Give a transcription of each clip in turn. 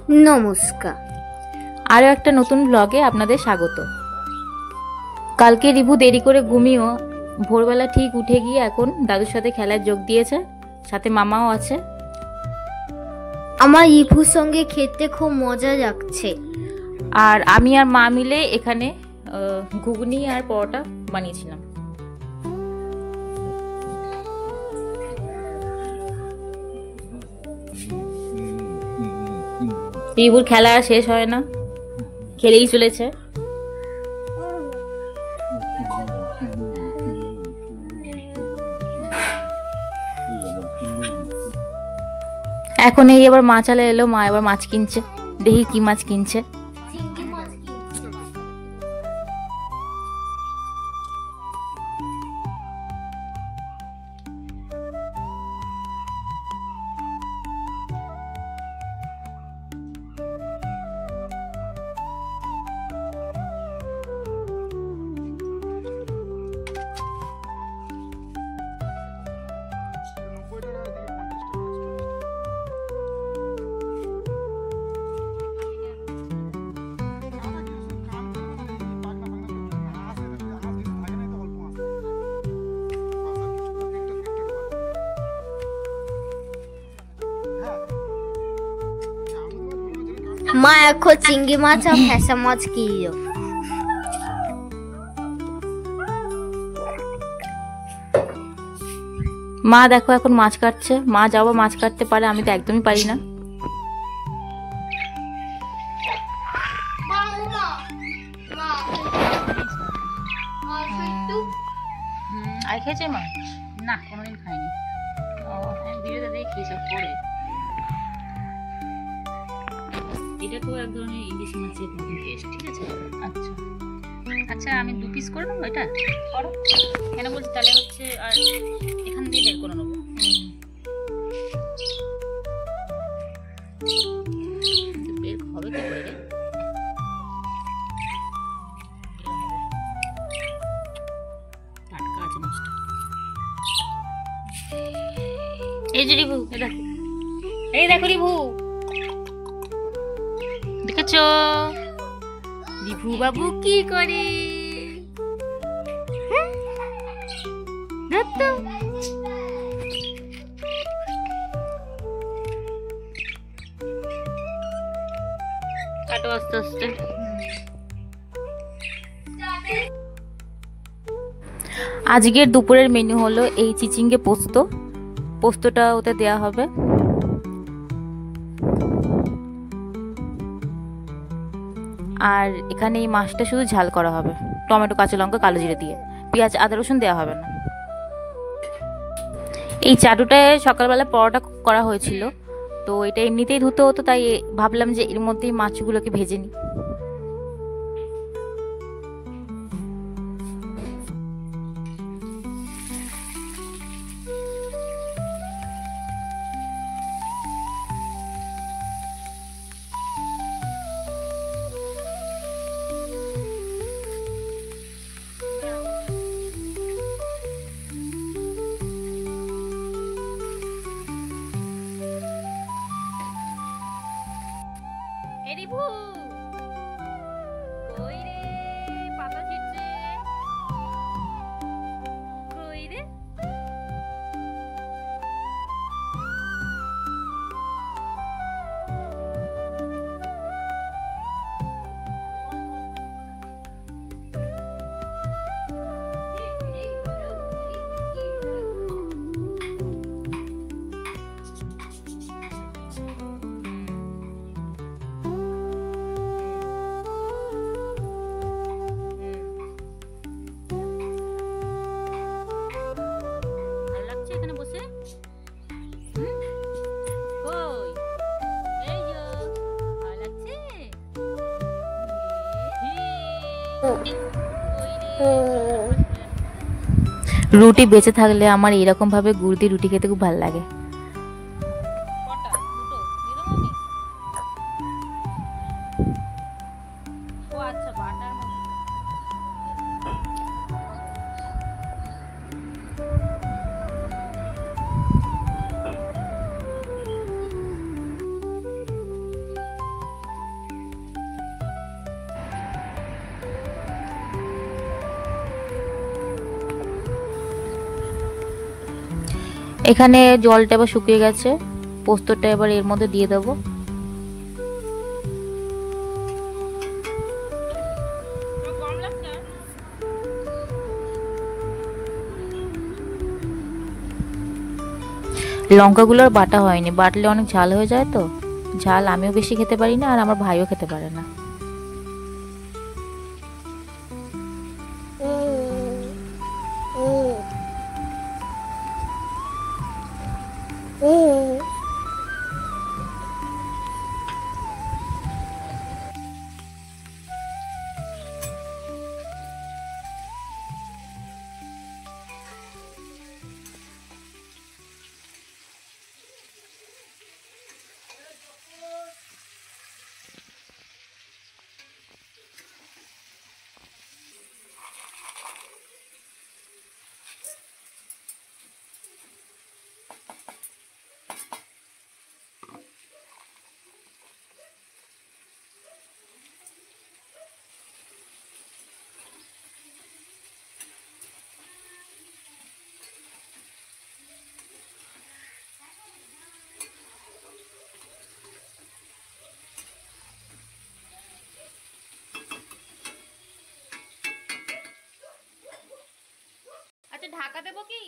নমস্কার। আরও একটা নতুন ব্লগে আপনাদের স্বাগত। কালকে রিভু দেরি করে ঘুমিয়েও ভোরবেলা ঠিক উঠে গিয়ে এখন দাদুর সাথে খেলায় যোগ দিয়েছে, সাথে মামাও আছে। আমার রিভুর সঙ্গে খেতে খুব মজা লাগছে। আর আমি আর মা মিলে এখানে ঘুগনি আর পরোটা বানিয়েছিলাম। রিভুর খেলা আর শেষ হয় না, খেলেই চলেছে। এখন এই এবার মাছ আলা এলো, মা এবার মাছ কিনছে, দেখি কি মাছ কিনছে। মা এখন চিংড়ি মাছ আর ফ্যাসা মাছ কিনলো। মা দেখো এখন মাছ কাটছে। মা যাবো মাছ কাটতে পারে, আমি তো একদমই পারি না। আর খেয়েছে মাছ? না, কোনোদিন খাইনি। ভিডিওতে দেখি সব করে। এটা তো এক ধরনের ইলিশ মাছের টেস্ট, ঠিক আছে? আচ্ছা আচ্ছা, আমি 2 পিস করে নেবো। এটা করো কেন বলছি, তাহলে হচ্ছে আর এখান দিয়ে বের করে নেবো। বের হবে কি করে রে? টাটকা আছে মাছটা। এই যে রিভু, এই দেখো রিভু, দেখেছো রিভু বাবু কি করে? কাটো আস্তে আস্তে। আজকের দুপুরের মেনু হলো এই চিচিঙ্গে পোস্ত। পোস্তটা ওতে দেয়া হবে। আর এখানে এই মাছটা শুধু ঝাল করা হবে, টমেটো, কাঁচা লঙ্কা, কালো জিরে দিয়ে। পেঁয়াজ, আদা, রসুন দেওয়া হবে না। এই চাটুটায় সকালবেলা পরোটা করা হয়েছিল, তো এটা এমনিতেই ধুতে হতো, তাই ভাবলাম যে এর মধ্যেই মাছগুলোকে ভেজে নিই। রিভু কই রে? পাতা ছিটছে কই রে? রুটি বেঁচে থাকলে আমার এরকম ভাবে গুড় দিয়ে রুটি খেতে খুব ভালো লাগে। এখানে জলটা এবার শুকিয়ে গেছে, পোস্তটা এবার এর মধ্যে দিয়ে দেবো। লঙ্কাগুলোর বাটা হয়নি, বাটলে অনেক ঝাল হয়ে যায়, তো ঝাল আমিও বেশি খেতে পারি না আর আমার ভাইও খেতে পারে না। আচ্ছা ঢাকা দেবো কি?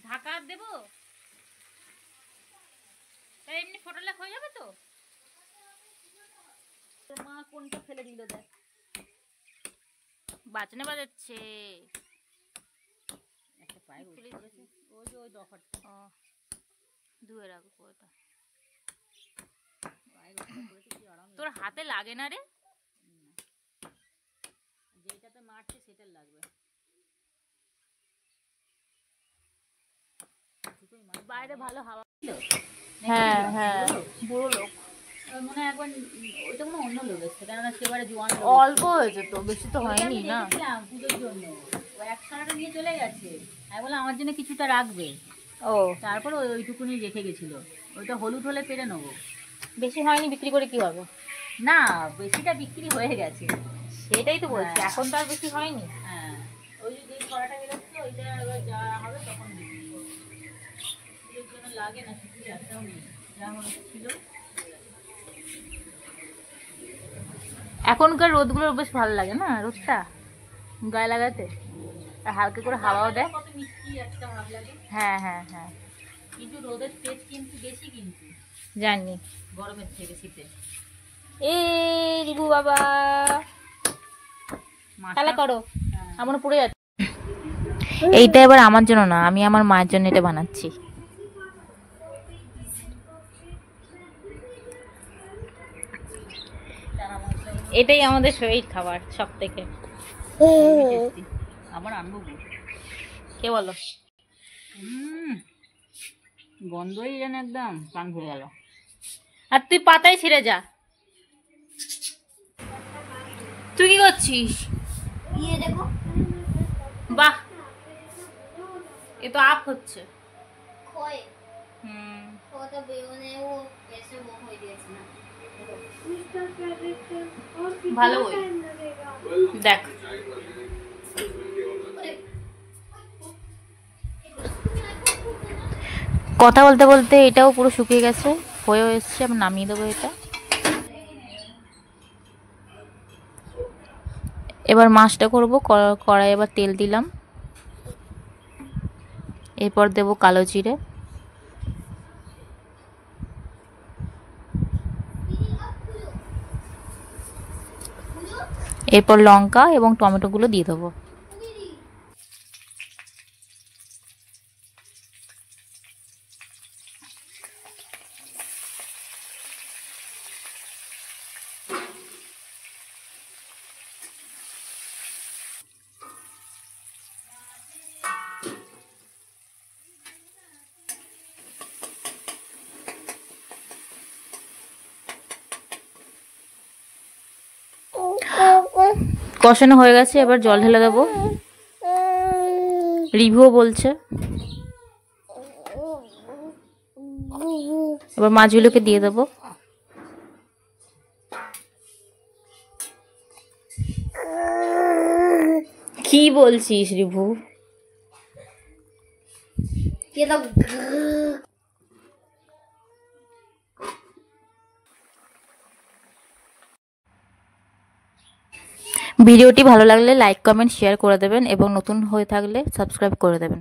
ঢাকা দেবো? তাই এমনি ফটোলাক হয়ে যাবে তো? মা কোনটা ফেলে দিল দেখ। বাজনা বাজাচ্ছে। একটা পায়ে খুলে দিয়েছে। ওই যে ওই দফারটা। ও ধুয়ে রাখবো ওটা। তোর হাতে লাগে না রে? যেটাতে মারছে সেটা লাগবে। বাইরে ভালো হাওয়া ছিল। হ্যাঁ হ্যাঁ, বুড়ো লোক মনে হয় একবার ওইটা মনে অন্য লোক এসছে, কেননা সেবারে জোয়ান অল্প হয়েছে তো, বেশি তো হয়নি না। পুজোর জন্য ও এক সারাটা নিয়ে চলে গেছে। আমি বললাম আমার জন্য কিছুটা রাখবে। ও তারপর ওইটুকুনি রেখে গেছিল। ওইটা হলুদ হলে পেরে নেবো। বেশি হয়নি, বিক্রি করে কি হবে? না বেশিটা বিক্রি হয়ে গেছে। সেটাই তো বলছি, এখন তো আর বেশি হয়নি। হ্যাঁ ওই যে ছড়াটা বেরোচ্ছে ওইটা এবার যা হবে তখন বিক্রি করবো। এর জন্য লাগে না, কিছু একটাও নেই, যা ছিল। এখনকার রোদগুলো বেশ ভালো লাগে না, রোদটা গায়ে লাগাতে, আর হালকা করে হাওয়াও দেয়। কত মিষ্টি একটা ভাব লাগে। হ্যাঁ হ্যাঁ হ্যাঁ, কিন্তু রোদের তেজ কিন্তু বেশি, কিন্তু জানি। গরমের থেকে শীতে। এ রিবু বাবা খেলা করো, আমার পড়ে যাচ্ছে। এইটা এবার আমার জন্য না, আমি আমার মায়ের জন্য এটা বানাচ্ছি। এটাই আমাদের শরীর খাবার সব থেকে। আবার আনবো কে বলো? গন্ধই যেন একদম প্রাণ ভরে গেল। আর তুই পাতায় ছিঁড়ে যা। তুই কি করছিস? ये देखो বাহ, এ তো আপ হচ্ছে। खोए হুম, खो तो बेवने वो कैसे वो हो गया ना ভালো বই দেখ। কথা বলতে বলতে এটাও পুরো শুকিয়ে গেছে, হয়েও এসছে। আমি নামিয়ে দেবো এটা। এবার মাছটা করবো। কড়াই এবার তেল দিলাম, এরপর দেবো কালো জিরে, এরপর লঙ্কা এবং টমেটোগুলো দিয়ে দেবো। কষানো হয়ে গেছে, এবার জল ঢেলে দেবো। রিভিউ বলছে। এবার মাছগুলোকে দিয়ে দেবো। কি বলছিস রিভু? ये तो ভিডিওটি ভালো লাগলে লাইক কমেন্ট শেয়ার করে দেবেন এবং নতুন হয়ে থাকলে সাবস্ক্রাইব করে দেবেন।